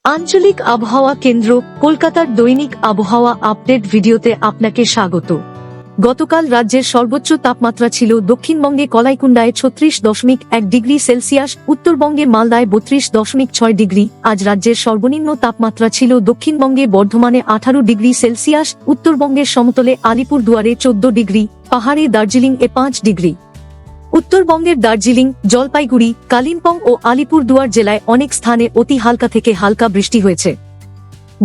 আঞ্চলিক আবহাওয়া কেন্দ্র কলকাতার দৈনিক আবহাওয়া আপডেট ভিডিওতে আপনাকে স্বাগত। গতকাল রাজ্যের সর্বোচ্চ তাপমাত্রা ছিল দক্ষিণবঙ্গে কলাইকুণ্ডায় 36.1 ডিগ্রি সেলসিয়াস, উত্তরবঙ্গে মালদায় 32.6 ডিগ্রি। আজ রাজ্যের সর্বনিম্ন তাপমাত্রা ছিল দক্ষিণবঙ্গে বর্ধমানে 18 ডিগ্রি সেলসিয়াস, উত্তরবঙ্গের সমতলে আলিপুরদুয়ারে 14 ডিগ্রি, পাহাড়ে দার্জিলিং-এ 5 ডিগ্রি। উত্তরবঙ্গের দার্জিলিং, জলপাইগুড়ি, কালিম্পং ও আলিপুরদুয়ার জেলায় অনেক স্থানে অতি হালকা থেকে হালকা বৃষ্টি হয়েছে।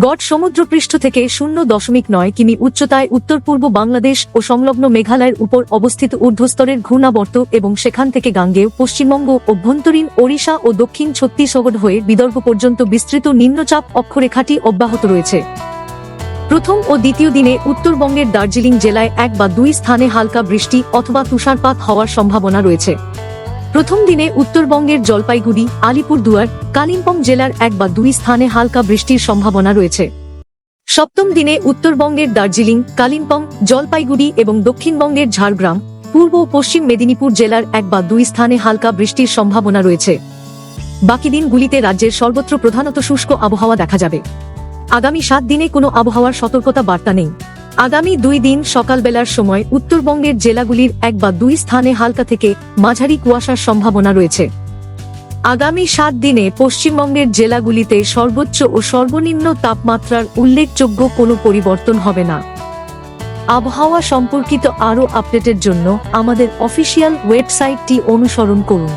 গড় সমুদ্রপৃষ্ঠ থেকে 0.9 কিমি উচ্চতায় উত্তর পূর্ব বাংলাদেশ ও সংলগ্ন মেঘালয়ের উপর অবস্থিত ঊর্ধ্বস্তরের ঘূর্ণাবর্ত এবং সেখান থেকে গাঙ্গেয় পশ্চিমবঙ্গ, অভ্যন্তরীণ ওড়িশা ও দক্ষিণ ছত্তিশগড় হয়ে বিদর্ভ পর্যন্ত বিস্তৃত নিম্নচাপ অক্ষরেখাটি অব্যাহত রয়েছে। প্রথম ও দ্বিতীয় দিনে উত্তরবঙ্গের দার্জিলিং জেলায় 1 বা 2 স্থানে হালকা বৃষ্টি অথবা তুষারপাত হওয়ার সম্ভাবনা রয়েছে। প্রথম দিনে উত্তরবঙ্গের জলপাইগুড়ি, আলিপুরদুয়ার, কালিম্পং জেলার 1 বা 2 স্থানে হালকা বৃষ্টির সম্ভাবনা রয়েছে। সপ্তম দিনে উত্তরবঙ্গের দার্জিলিং, কালিম্পং, জলপাইগুড়ি এবং দক্ষিণবঙ্গের ঝাড়গ্রাম, পূর্ব ও পশ্চিম মেদিনীপুর জেলার 1 বা 2 স্থানে হালকা বৃষ্টির সম্ভাবনা রয়েছে। বাকি দিনগুলিতে রাজ্যের সর্বত্র প্রধানত শুষ্ক আবহাওয়া দেখা যাবে। আগামী 7 দিনে কোনো আবহাওয়ার সতর্কতা বার্তা নেই। আগামী 2 দিন সকালবেলার সময় উত্তরবঙ্গের জেলাগুলির 1 বা 2 স্থানে হালকা থেকে মাঝারি কুয়াশার সম্ভাবনা রয়েছে। আগামী 7 দিনে পশ্চিমবঙ্গের জেলাগুলিতে সর্বোচ্চ ও সর্বনিম্ন তাপমাত্রার উল্লেখযোগ্য কোনো পরিবর্তন হবে না। আবহাওয়া সম্পর্কিত আরও আপডেটের জন্য আমাদের অফিসিয়াল ওয়েবসাইটটি অনুসরণ করুন।